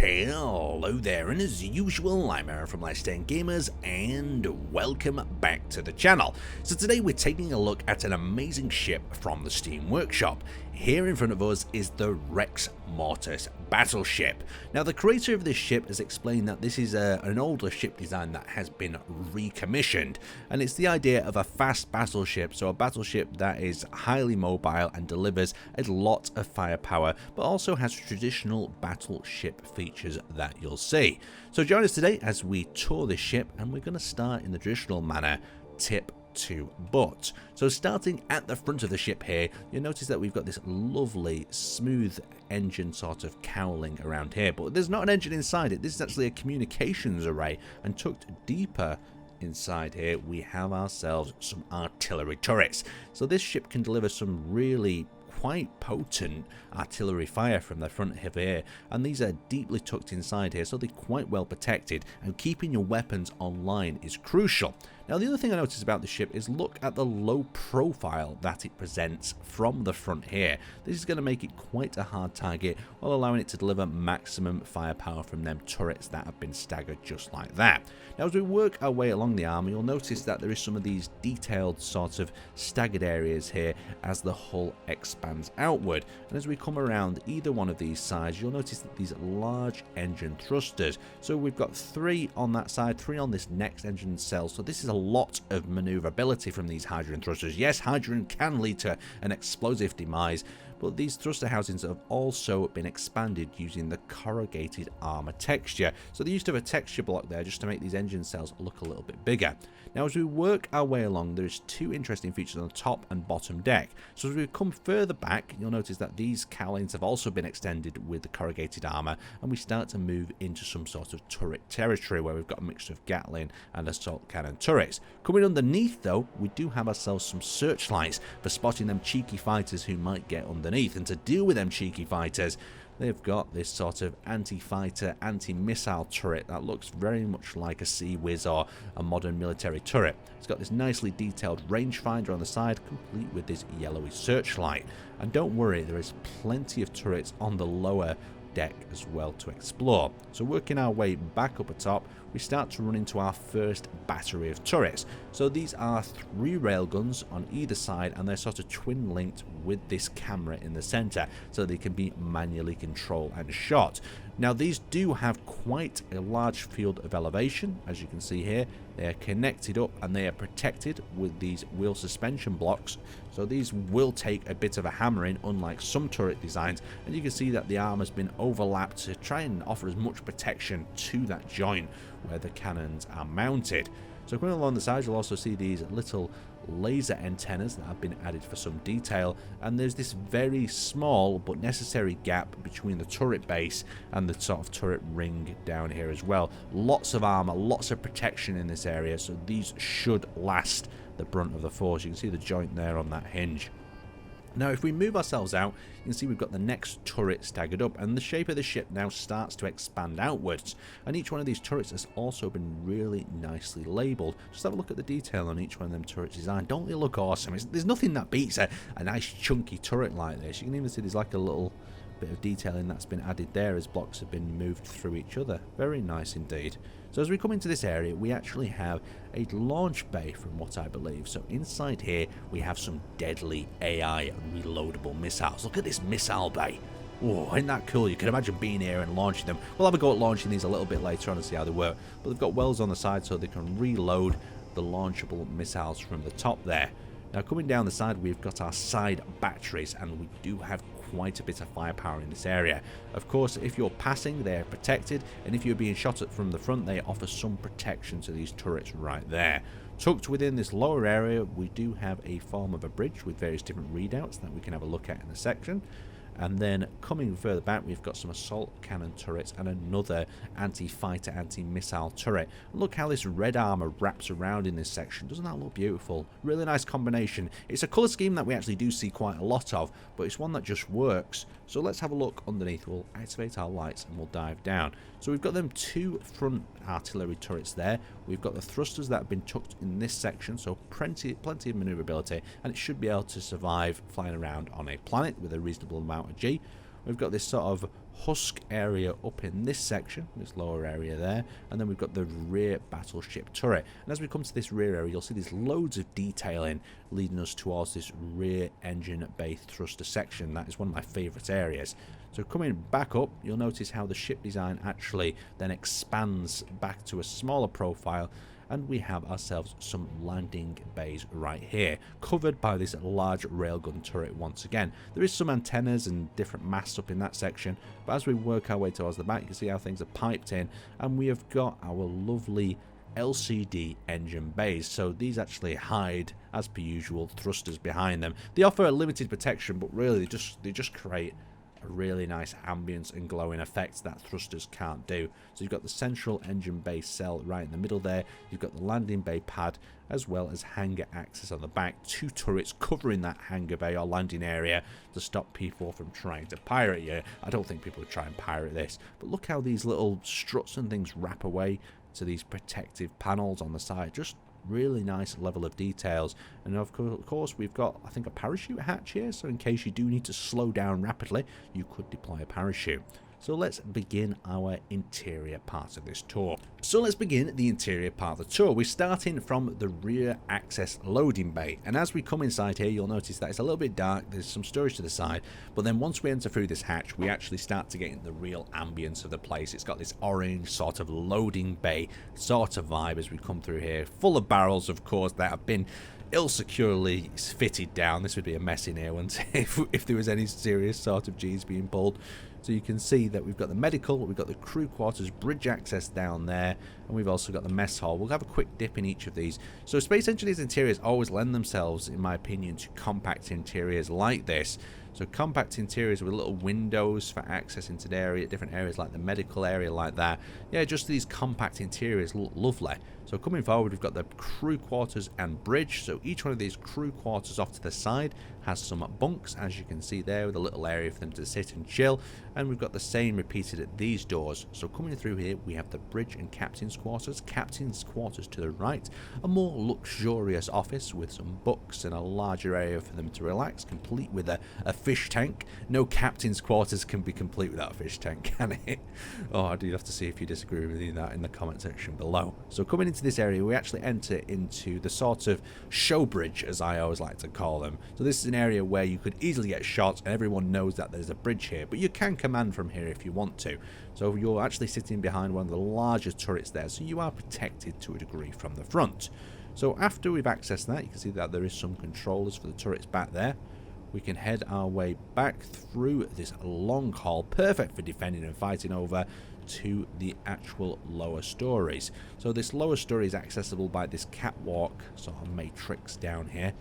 Hello there, and as usual, I'm Aaron from Last 10 Gamers, and welcome back to the channel. So today we're taking a look at an amazing ship from the Steam Workshop. Here in front of us is the Rex Mortis Battleship. Now, the creator of this ship has explained that this is an older ship design that has been recommissioned, and it's the idea of a fast battleship, so a battleship that is highly mobile and delivers a lot of firepower, but also has traditional battleship features that you'll see. So join us today as we tour this ship, and we're going to start in the traditional manner, tip to butt. So starting at the front of the ship here, you'll notice that we've got this lovely smooth engine sort of cowling around here, but there's not an engine inside it. This is actually a communications array, and tucked deeper inside here we have ourselves some artillery turrets. So this ship can deliver some really quite potent artillery fire from the front of here, and these are deeply tucked inside here, so they're quite well protected, and keeping your weapons online is crucial. Now, the other thing I noticed about the ship is look at the low profile that it presents from the front here. This is going to make it quite a hard target while allowing it to deliver maximum firepower from them turrets that have been staggered just like that. Now, as we work our way along the arm, you'll notice that there is some of these detailed sort of staggered areas here as the hull expands outward. And as we come around either one of these sides, you'll notice that these large engine thrusters. So we've got 3 on that side, 3 on this next engine cell. So this is a lot of maneuverability from these hydrogen thrusters. Yes, hydrogen can lead to an explosive demise, but these thruster housings have also been expanded using the corrugated armor texture. So they used to have a texture block there just to make these engine cells look a little bit bigger. Now, as we work our way along, there's 2 interesting features on the top and bottom deck. So as we come further back, you'll notice that these cowlings have also been extended with the corrugated armor, and we start to move into some sort of turret territory where we've got a mixture of Gatling and assault cannon turrets. Coming underneath, though, we do have ourselves some searchlights for spotting them cheeky fighters who might get underneath. And to deal with them cheeky fighters, they've got this sort of anti-fighter, anti-missile turret that looks very much like a Sea Whiz or a modern military turret. It's got this nicely detailed rangefinder on the side, complete with this yellowy searchlight. And don't worry, there is plenty of turrets on the lower deck as well to explore. So working our way back up atop, we start to run into our first battery of turrets. So these are 3 railguns on either side, and they're sort of twin linked with this camera in the center, so they can be manually controlled and shot. Now, these do have quite a large field of elevation, as you can see here. They are connected up and they are protected with these wheel suspension blocks, so these will take a bit of a hammering, unlike some turret designs, and you can see that the arm has been overlapped to try and offer as much protection to that joint where the cannons are mounted. So going along the sides, you'll also see these little laser antennas that have been added for some detail, and there's this very small but necessary gap between the turret base and the sort of turret ring down here as well. Lots of armor, lots of protection in this area, so these should last the brunt of the force. You can see the joint there on that hinge. Now, if we move ourselves out, you can see we've got the next turret staggered up, and the shape of the ship now starts to expand outwards. And each one of these turrets has also been really nicely labelled. Just have a look at the detail on each one of them turrets design. Don't they look awesome? There's nothing that beats a nice chunky turret like this. You can even see there's like a little bit of detailing that's been added there as blocks have been moved through each other. Very nice indeed. So as we come into this area, we actually have a launch bay from what I believe. So inside here, we have some deadly AI reloadable missiles. Look at this missile bay. Oh, isn't that cool? You can imagine being here and launching them. We'll have a go at launching these a little bit later on and see how they work. But they've got wells on the side so they can reload the launchable missiles from the top there. Now, coming down the side, we've got our side batteries, and we do have quite a bit of firepower in this area. Of course, if you're passing, they're protected, and if you're being shot at from the front, they offer some protection to these turrets right there. Tucked within this lower area, we do have a form of a bridge with various different readouts that we can have a look at in a section. And then coming further back, we've got some assault cannon turrets and another anti-fighter, anti-missile turret. Look how this red armor wraps around in this section. Doesn't that look beautiful? Really nice combination. It's a color scheme that we actually do see quite a lot of, but it's one that just works. So let's have a look underneath. We'll activate our lights and we'll dive down. So we've got them 2 front artillery turrets there. We've got the thrusters that have been tucked in this section, so plenty of maneuverability, and it should be able to survive flying around on a planet with a reasonable amount of G. We've got this sort of husk area up in this section, this lower area there, and then we've got the rear battleship turret. And as we come to this rear area, you'll see there's loads of detailing leading us towards this rear engine bay thruster section. That is one of my favourite areas. So coming back up, you'll notice how the ship design actually then expands back to a smaller profile, and we have ourselves some landing bays right here, covered by this large railgun turret once again. There is some antennas and different masts up in that section, but as we work our way towards the back, you can see how things are piped in, and we have got our lovely LCD engine bays. So these actually hide, as per usual, thrusters behind them. They offer a limited protection, but really they just create a really nice ambience and glowing effect that thrusters can't do. So you've got the central engine bay cell right in the middle there, you've got the landing bay pad, as well as hangar access on the back, 2 turrets covering that hangar bay or landing area to stop people from trying to pirate you. I don't think people would try and pirate this, but look how these little struts and things wrap away to these protective panels on the side. Just really nice level of details. And of course we've got, I think, a parachute hatch here, so in case you do need to slow down rapidly, you could deploy a parachute. So let's begin our interior part of this tour. We're starting from the rear access loading bay, and as we come inside here, you'll notice that it's a little bit dark. There's some storage to the side, but then once we enter through this hatch, we actually start to get into the real ambience of the place. It's got this orange sort of loading bay sort of vibe as we come through here, full of barrels, of course, that have been ill-securely fitted down. This would be a mess in here, wouldn't it, if there was any serious sort of G's being pulled. So you can see that we've got the medical, we've got the crew quarters, bridge access down there, and we've also got the mess hall. We'll have a quick dip in each of these. So Space Engineers interiors always lend themselves, in my opinion, to compact interiors like this. So compact interiors with little windows for access into the area, different areas like the medical area like that. Yeah, just these compact interiors look lovely. So coming forward, we've got the crew quarters and bridge. So each one of these crew quarters off to the side has some bunks, as you can see there, with a little area for them to sit and chill. And we've got the same repeated at these doors. So coming through here, we have the bridge and captain's quarters. Captain's quarters to the right, a more luxurious office with some books and a larger area for them to relax, complete with a fish tank. No captain's quarters can be complete without a fish tank, can it? Oh, I do have to see if you disagree with me that in the comment section below. So coming into this area, we actually enter into the sort of show bridge, as I always like to call them. So this is an area where you could easily get shot, and everyone knows that there's a bridge here, but you can command from here if you want to. So you're actually sitting behind one of the larger turrets there, so you are protected to a degree from the front. So after we've accessed that, you can see that there is some controllers for the turrets back there. We can head our way back through this long hall, perfect for defending and fighting over, to the actual lower stories. So this lower story is accessible by this catwalk sort of matrix down here,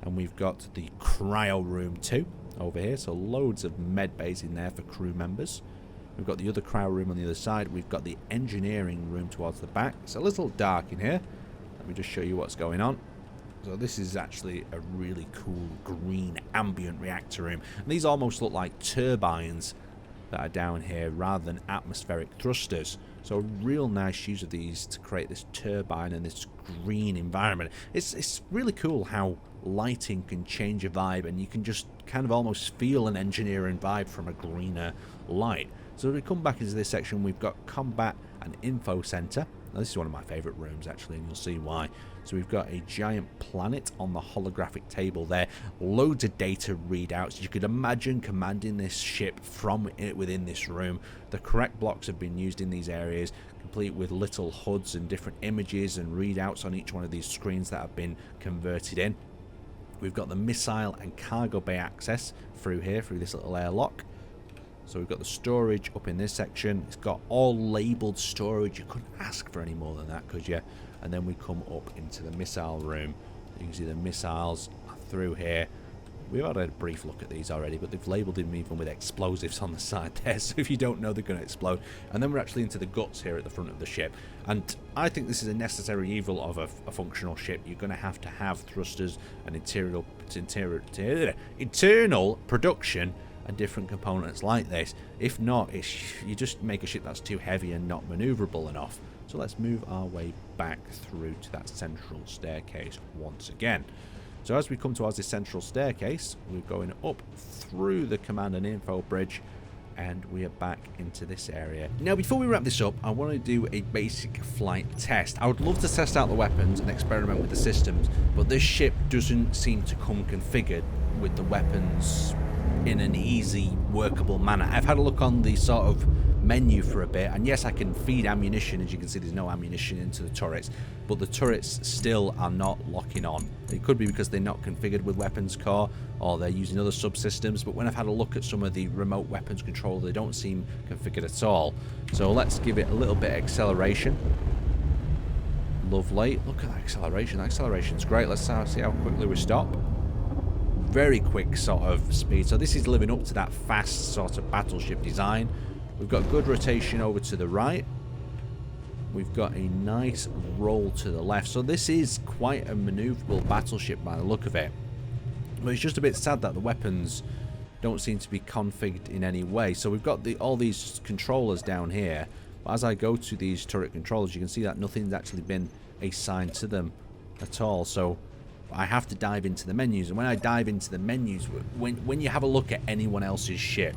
and we've got the cryo room too over here, so loads of med bays in there for crew members. We've got the other cryo room on the other side. We've got the engineering room towards the back. It's a little dark in here. Let me just show you what's going on. So this is actually a really cool green ambient reactor room, and these almost look like turbines that are down here rather than atmospheric thrusters. So a real nice use of these to create this turbine and this green environment. It's really cool how lighting can change a vibe, and you can just kind of almost feel an engineering vibe from a greener light. So as we come back into this section, we've got combat and info center. Now, this is one of my favorite rooms actually, and you'll see why. So we've got a giant planet on the holographic table there, loads of data readouts. You could imagine commanding this ship from within this room. The correct blocks have been used in these areas, complete with little HUDs and different images and readouts on each one of these screens that have been converted in. We've got the missile and cargo bay access through here, through this little airlock. So we've got the storage up in this section. It's got all labelled storage. You couldn't ask for any more than that, could you? And then we come up into the missile room. You can see the missiles through here. We've had a brief look at these already, but they've labelled them even with explosives on the side there, so if you don't know, they're going to explode. And then we're actually into the guts here at the front of the ship. And I think this is a necessary evil of a functional ship. You're going to have thrusters and internal production and different components like this. If not, you just make a ship that's too heavy and not maneuverable enough. So let's move our way back through to that central staircase once again. So as we come towards this central staircase, we're going up through the command and info bridge, and we are back into this area. Now, before we wrap this up, I want to do a basic flight test. I would love to test out the weapons and experiment with the systems, but this ship doesn't seem to come configured with the weapons in an easy, workable manner. I've had a look on the sort of menu for a bit, and yes, I can feed ammunition. As you can see, there's no ammunition into the turrets, but the turrets still are not locking on. It could be because they're not configured with weapons core, or they're using other subsystems, but when I've had a look at some of the remote weapons control, they don't seem configured at all. So let's give it a little bit of acceleration. Lovely. Look at that acceleration. That acceleration's great. Let's see how quickly we stop. Very quick sort of speed. So this is living up to that fast sort of battleship design. We've got good rotation over to the right. We've got a nice roll to the left. So this is quite a maneuverable battleship by the look of it. But it's just a bit sad that the weapons don't seem to be configured in any way. So we've got all these controllers down here. But as I go to these turret controllers, you can see that nothing's actually been assigned to them at all. So I have to dive into the menus. And when I dive into the menus, when you have a look at anyone else's ship,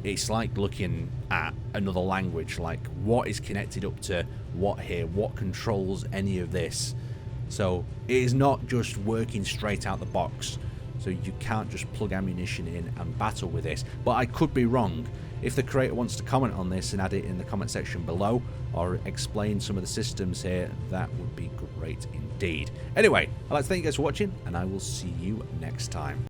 it's like looking at another language, like what is connected up to what here, what controls any of this. So it is not just working straight out the box, so you can't just plug ammunition in and battle with this. But I could be wrong. If the creator wants to comment on this and add it in the comment section below, or explain some of the systems here, that would be great indeed. Anyway, I'd like to thank you guys for watching, and I will see you next time.